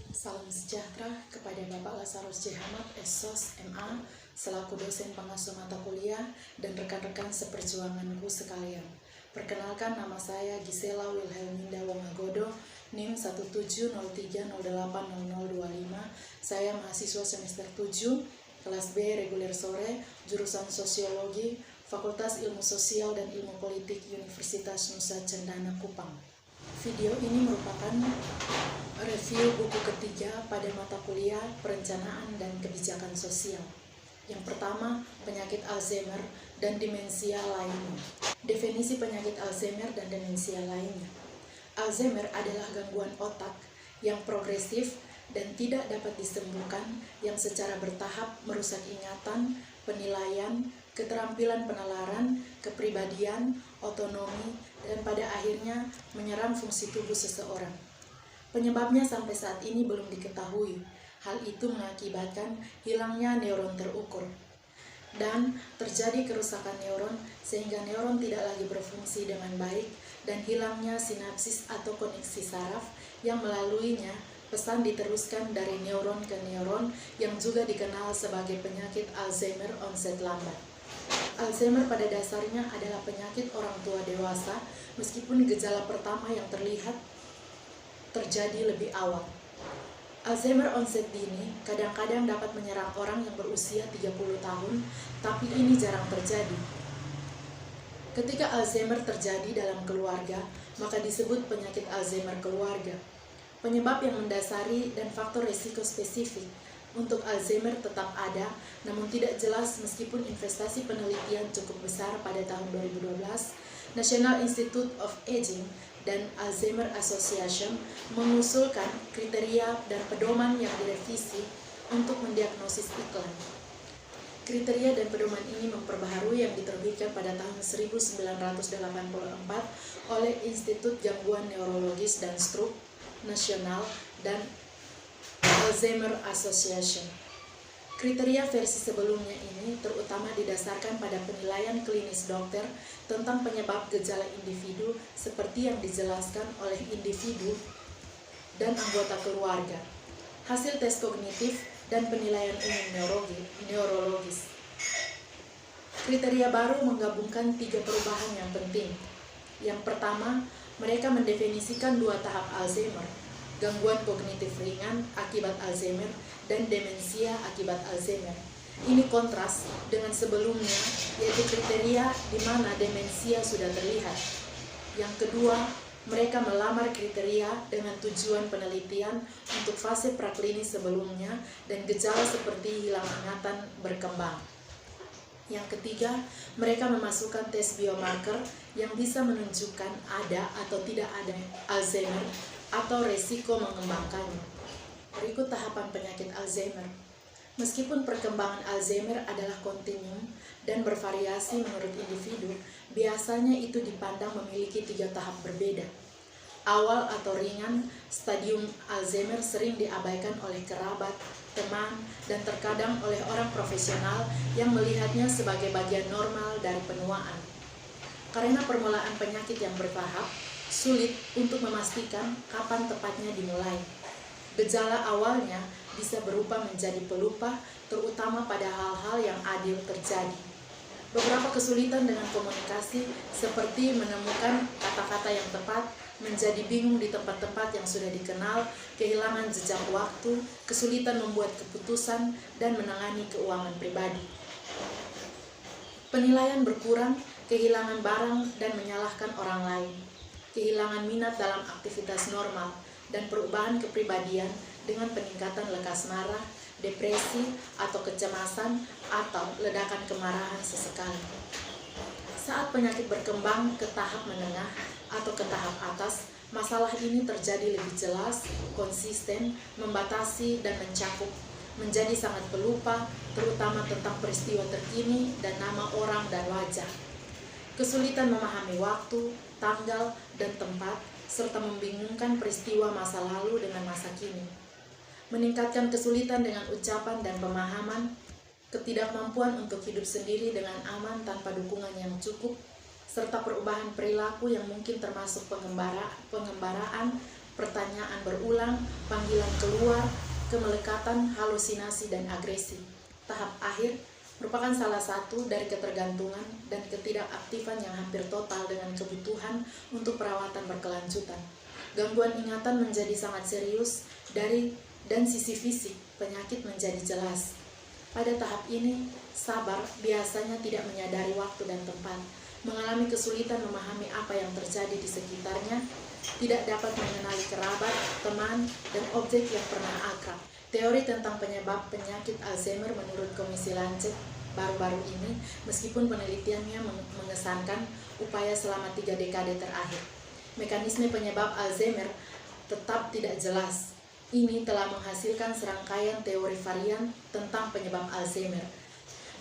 Salam sejahtera kepada Bapak Lazarus J. Hamad, SSOS, MA, selaku dosen pengasuh mata kuliah dan rekan-rekan seperjuanganku sekalian. Perkenalkan, nama saya Gisela Wilhelminda Wongagodo, NIM 17030800025. Saya mahasiswa semester 7, kelas B reguler sore, jurusan Sosiologi, Fakultas Ilmu Sosial dan Ilmu Politik Universitas Nusa Cendana Kupang. Video ini merupakan review buku ketiga pada mata kuliah Perencanaan dan Kebijakan Sosial. Yang pertama, penyakit Alzheimer dan demensia lainnya. Definisi penyakit Alzheimer dan demensia lainnya. Alzheimer adalah gangguan otak yang progresif dan tidak dapat disembuhkan, yang secara bertahap merusak ingatan, penilaian, keterampilan penalaran, kepribadian, otonomi, dan pada akhirnya menyerang fungsi tubuh seseorang. Penyebabnya sampai saat ini belum diketahui. Hal itu mengakibatkan hilangnya neuron terukur dan terjadi kerusakan neuron sehingga neuron tidak lagi berfungsi dengan baik dan hilangnya sinapsis atau koneksi saraf yang melaluinya pesan diteruskan dari neuron ke neuron, yang juga dikenal sebagai penyakit Alzheimer onset lambat. Alzheimer pada dasarnya adalah penyakit orang tua dewasa, meskipun gejala pertama yang terlihat terjadi lebih awal. Alzheimer onset dini kadang-kadang dapat menyerang orang yang berusia 30 tahun, tapi ini jarang terjadi. Ketika Alzheimer terjadi dalam keluarga, maka disebut penyakit Alzheimer keluarga. Penyebab yang mendasari dan faktor risiko spesifik untuk Alzheimer tetap ada, namun tidak jelas meskipun investasi penelitian cukup besar pada tahun 2012. National Institute of Aging dan Alzheimer Association mengusulkan kriteria dan pedoman yang direvisi untuk mendiagnosis iklan. Kriteria dan pedoman ini memperbaharui yang diterbitkan pada tahun 1984 oleh Institut Gangguan Neurologis dan Stroke Nasional dan Alzheimer Association. Kriteria versi sebelumnya ini terutama didasarkan pada penilaian klinis dokter tentang penyebab gejala individu seperti yang dijelaskan oleh individu dan anggota keluarga, hasil tes kognitif, dan penilaian umum neurologis. Kriteria baru menggabungkan 3 perubahan yang penting. Yang pertama, mereka mendefinisikan 2 tahap Alzheimer: gangguan kognitif ringan akibat Alzheimer dan demensia akibat Alzheimer. Ini kontras dengan sebelumnya, yaitu kriteria di mana demensia sudah terlihat. Yang kedua, mereka melamar kriteria dengan tujuan penelitian untuk fase praklinis sebelumnya dan gejala seperti hilang ingatan berkembang. Yang ketiga, mereka memasukkan tes biomarker yang bisa menunjukkan ada atau tidak ada Alzheimer atau resiko mengembangkannya. Berikut tahapan penyakit Alzheimer. Meskipun perkembangan Alzheimer adalah kontinum dan bervariasi menurut individu, biasanya itu dipandang memiliki 3 tahap berbeda. Awal atau ringan, stadium Alzheimer sering diabaikan oleh kerabat, teman, dan terkadang oleh orang profesional yang melihatnya sebagai bagian normal dari penuaan. Karena permulaan penyakit yang bertahap, sulit untuk memastikan kapan tepatnya dimulai. Gejala awalnya bisa berubah menjadi pelupa, terutama pada hal-hal yang adil terjadi. Beberapa kesulitan dengan komunikasi, seperti menemukan kata-kata yang tepat, menjadi bingung di tempat-tempat yang sudah dikenal, kehilangan jejak waktu, kesulitan membuat keputusan, dan menangani keuangan pribadi. Penilaian berkurang, kehilangan barang, dan menyalahkan orang lain. Kehilangan minat dalam aktivitas normal, dan perubahan kepribadian dengan peningkatan lekas marah, depresi, atau kecemasan, atau ledakan kemarahan sesekali. Saat penyakit berkembang ke tahap menengah atau ke tahap atas, masalah ini terjadi lebih jelas, konsisten, membatasi, dan mencakup, menjadi sangat pelupa, terutama tentang peristiwa terkini dan nama orang dan wajah. Kesulitan memahami waktu, tanggal, dan tempat, serta membingungkan peristiwa masa lalu dengan masa kini. Meningkatkan kesulitan dengan ucapan dan pemahaman, ketidakmampuan untuk hidup sendiri dengan aman tanpa dukungan yang cukup, serta perubahan perilaku yang mungkin termasuk pengembaraan, pertanyaan berulang, panggilan keluar, kemelekatan, halusinasi, dan agresi. Tahap akhir merupakan salah satu dari ketergantungan dan ketidakaktifan yang hampir total dengan kebutuhan untuk perawatan berkelanjutan. Gangguan ingatan menjadi sangat serius dan sisi fisik penyakit menjadi jelas. Pada tahap ini, sabar biasanya tidak menyadari waktu dan tempat, mengalami kesulitan memahami apa yang terjadi di sekitarnya, tidak dapat mengenali kerabat, teman, dan objek yang pernah akrab. Teori tentang penyebab penyakit Alzheimer menurut Komisi Lancet baru-baru ini, meskipun penelitiannya mengesankan upaya selama 3 dekade terakhir. Mekanisme penyebab Alzheimer tetap tidak jelas. Ini telah menghasilkan serangkaian teori varian tentang penyebab Alzheimer.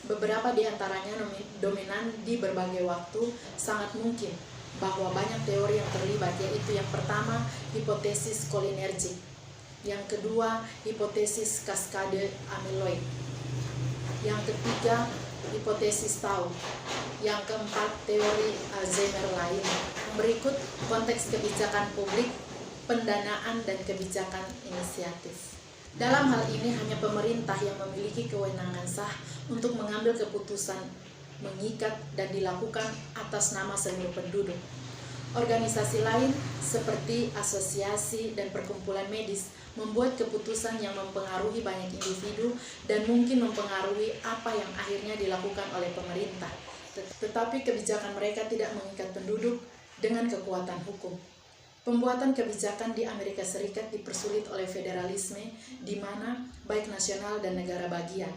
Beberapa di antaranya dominan di berbagai waktu. Sangat mungkin bahwa banyak teori yang terlibat, yaitu yang pertama, hipotesis kolinergik, yang kedua, hipotesis kaskade amiloid, yang ketiga, hipotesis tau, yang keempat, teori Alzheimer lain. Berikut konteks kebijakan publik, pendanaan, dan kebijakan inisiatif. Dalam hal ini hanya pemerintah yang memiliki kewenangan sah untuk mengambil keputusan mengikat dan dilakukan atas nama seluruh penduduk. Organisasi lain seperti asosiasi dan perkumpulan medis membuat keputusan yang mempengaruhi banyak individu dan mungkin mempengaruhi apa yang akhirnya dilakukan oleh pemerintah. Tetapi kebijakan mereka tidak mengikat penduduk dengan kekuatan hukum. Pembuatan kebijakan di Amerika Serikat dipersulit oleh federalisme, di mana baik nasional dan negara bagian,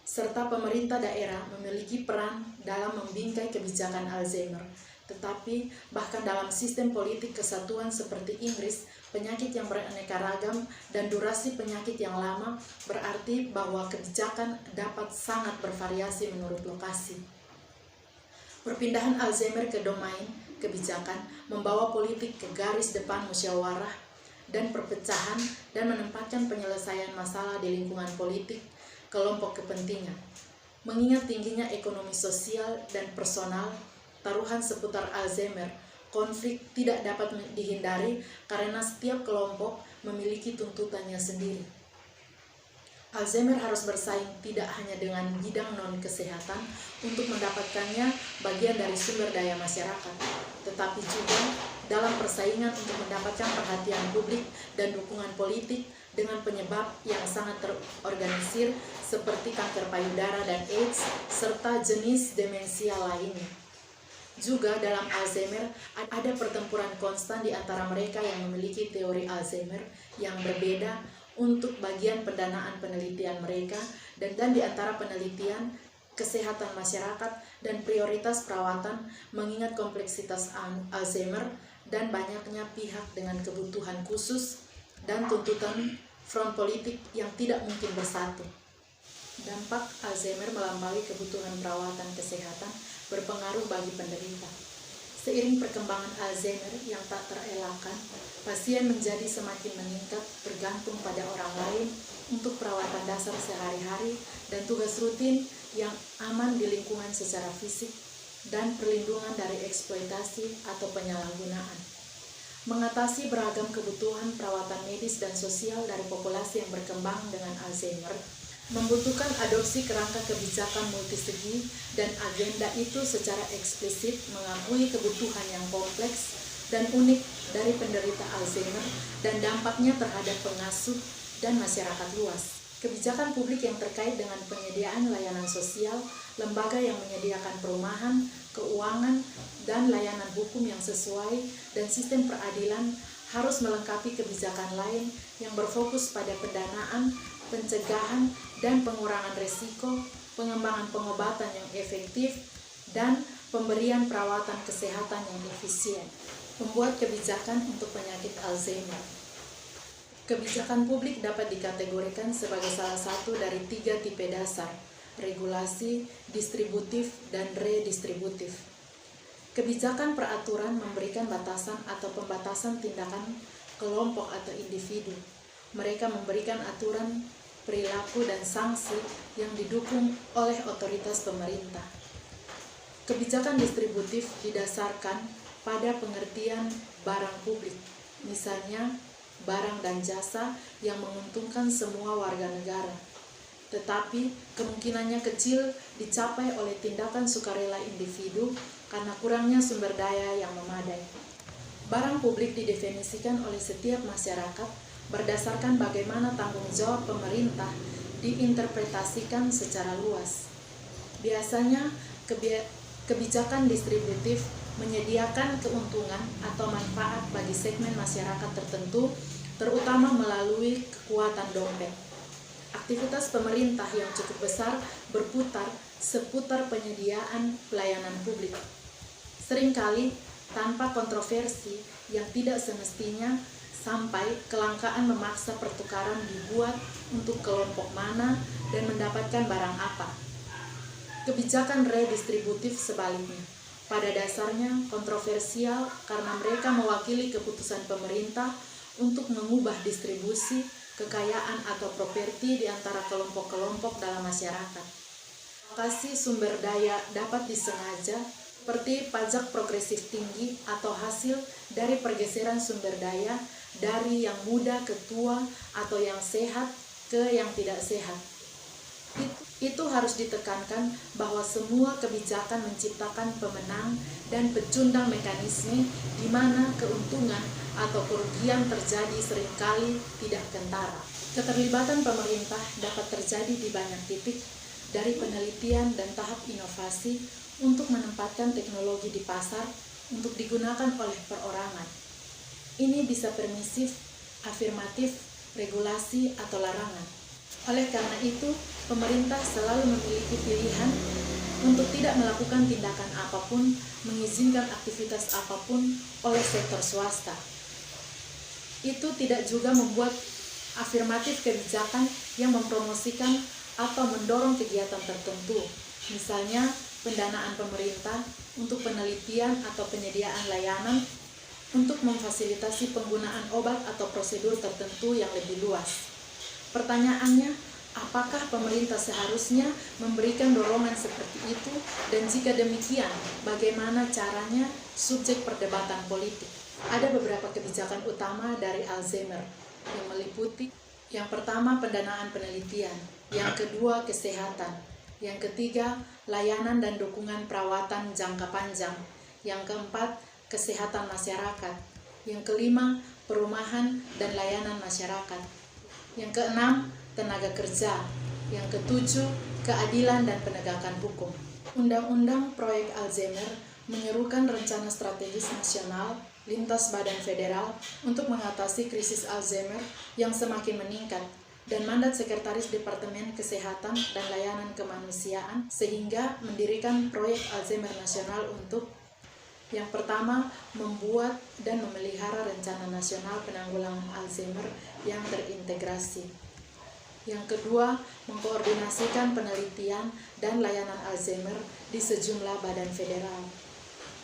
serta pemerintah daerah memiliki peran dalam membingkai kebijakan Alzheimer. Tetapi bahkan dalam sistem politik kesatuan seperti Inggris, penyakit yang beraneka ragam dan durasi penyakit yang lama berarti bahwa kebijakan dapat sangat bervariasi menurut lokasi. Perpindahan Alzheimer ke domain kebijakan membawa politik ke garis depan musyawarah dan perpecahan dan menempatkan penyelesaian masalah di lingkungan politik kelompok kepentingan. Mengingat tingginya ekonomi sosial dan personal, taruhan seputar Alzheimer, konflik tidak dapat dihindari karena setiap kelompok memiliki tuntutannya sendiri. Alzheimer harus bersaing tidak hanya dengan bidang non-kesehatan untuk mendapatkannya bagian dari sumber daya masyarakat, tetapi juga dalam persaingan untuk mendapatkan perhatian publik dan dukungan politik dengan penyebab yang sangat terorganisir seperti kanker payudara dan AIDS, serta jenis demensia lainnya. Juga dalam Alzheimer ada pertempuran konstan di antara mereka yang memiliki teori Alzheimer yang berbeda untuk bagian pendanaan penelitian mereka dan di antara penelitian kesehatan masyarakat dan prioritas perawatan mengingat kompleksitas Alzheimer dan banyaknya pihak dengan kebutuhan khusus dan tuntutan front politik yang tidak mungkin bersatu. Dampak Alzheimer melampaui kebutuhan perawatan kesehatan berpengaruh bagi penderita. Seiring perkembangan Alzheimer yang tak terelakkan, pasien menjadi semakin meningkat bergantung pada orang lain untuk perawatan dasar sehari-hari dan tugas rutin yang aman di lingkungan secara fisik dan perlindungan dari eksploitasi atau penyalahgunaan. Mengatasi beragam kebutuhan perawatan medis dan sosial dari populasi yang berkembang dengan Alzheimer membutuhkan adopsi kerangka kebijakan multisegi, dan agenda itu secara eksplisit mengakui kebutuhan yang kompleks dan unik dari penderita Alzheimer dan dampaknya terhadap pengasuh dan masyarakat luas. Kebijakan publik yang terkait dengan penyediaan layanan sosial, lembaga yang menyediakan perumahan, keuangan, dan layanan hukum yang sesuai, dan sistem peradilan harus melengkapi kebijakan lain yang berfokus pada pendanaan, pencegahan dan pengurangan risiko, pengembangan pengobatan yang efektif, dan pemberian perawatan kesehatan yang efisien. Membuat kebijakan untuk penyakit Alzheimer. Kebijakan publik dapat dikategorikan sebagai salah satu dari 3 tipe dasar: regulasi, distributif, dan redistributif. Kebijakan peraturan memberikan batasan atau pembatasan tindakan kelompok atau individu. Mereka memberikan aturan, perilaku, dan sanksi yang didukung oleh otoritas pemerintah. Kebijakan distributif didasarkan pada pengertian barang publik. misalnya barang dan jasa yang menguntungkan semua warga negara. Tetapi kemungkinannya kecil dicapai oleh tindakan sukarela individu karena kurangnya sumber daya yang memadai. Barang publik didefinisikan oleh setiap masyarakat berdasarkan bagaimana tanggung jawab pemerintah diinterpretasikan secara luas. Biasanya kebijakan distributif menyediakan keuntungan atau manfaat bagi segmen masyarakat tertentu, terutama melalui kekuatan dompet. Aktivitas pemerintah yang cukup besar berputar seputar penyediaan pelayanan publik. Seringkali tanpa kontroversi yang tidak semestinya, sampai kelangkaan memaksa pertukaran dibuat untuk kelompok mana dan mendapatkan barang apa. Kebijakan redistributif sebaliknya, pada dasarnya kontroversial karena mereka mewakili keputusan pemerintah untuk mengubah distribusi kekayaan atau properti di antara kelompok-kelompok dalam masyarakat. Alokasi sumber daya dapat disengaja seperti pajak progresif tinggi atau hasil dari pergeseran sumber daya dari yang muda ke tua atau yang sehat ke yang tidak sehat. Itu harus ditekankan bahwa semua kebijakan menciptakan pemenang dan pecundang mekanisme di mana keuntungan atau kerugian terjadi seringkali tidak kentara. Keterlibatan pemerintah dapat terjadi di banyak titik, dari penelitian dan tahap inovasi untuk menempatkan teknologi di pasar untuk digunakan oleh perorangan. Ini bisa permisif, afirmatif, regulasi, atau larangan. Oleh karena itu, pemerintah selalu memiliki pilihan untuk tidak melakukan tindakan apapun, mengizinkan aktivitas apapun oleh sektor swasta. Itu tidak juga membuat afirmatif kebijakan yang mempromosikan atau mendorong kegiatan tertentu, misalnya pendanaan pemerintah untuk penelitian atau penyediaan layanan untuk memfasilitasi penggunaan obat atau prosedur tertentu yang lebih luas. Pertanyaannya, apakah pemerintah seharusnya memberikan dorongan seperti itu, dan jika demikian, bagaimana caranya? Subjek perdebatan politik. Ada beberapa kebijakan utama dari Alzheimer yang meliputi: yang pertama, pendanaan penelitian; yang kedua, kesehatan; yang ketiga, layanan dan dukungan perawatan jangka panjang; yang keempat, kesehatan masyarakat; yang kelima, perumahan dan layanan masyarakat; yang keenam, tenaga kerja; yang ketujuh, keadilan dan penegakan hukum. Undang-Undang Proyek Alzheimer menyerukan rencana strategis nasional lintas badan federal untuk mengatasi krisis Alzheimer yang semakin meningkat, dan mandat Sekretaris Departemen Kesehatan dan Layanan Kemanusiaan sehingga mendirikan Proyek Alzheimer Nasional untuk: yang pertama, membuat dan memelihara rencana nasional penanggulangan Alzheimer yang terintegrasi; yang kedua, mengkoordinasikan penelitian dan layanan Alzheimer di sejumlah badan federal;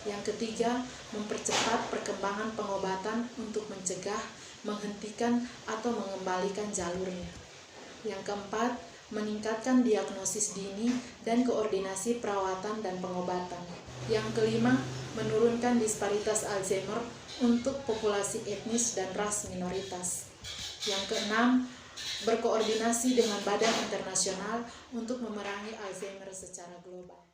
yang ketiga, mempercepat perkembangan pengobatan untuk mencegah, menghentikan, atau mengembalikan jalurnya; yang keempat, meningkatkan diagnosis dini dan koordinasi perawatan dan pengobatan; yang kelima, menurunkan disparitas Alzheimer untuk populasi etnis dan ras minoritas; yang keenam, berkoordinasi dengan badan internasional untuk memerangi Alzheimer secara global.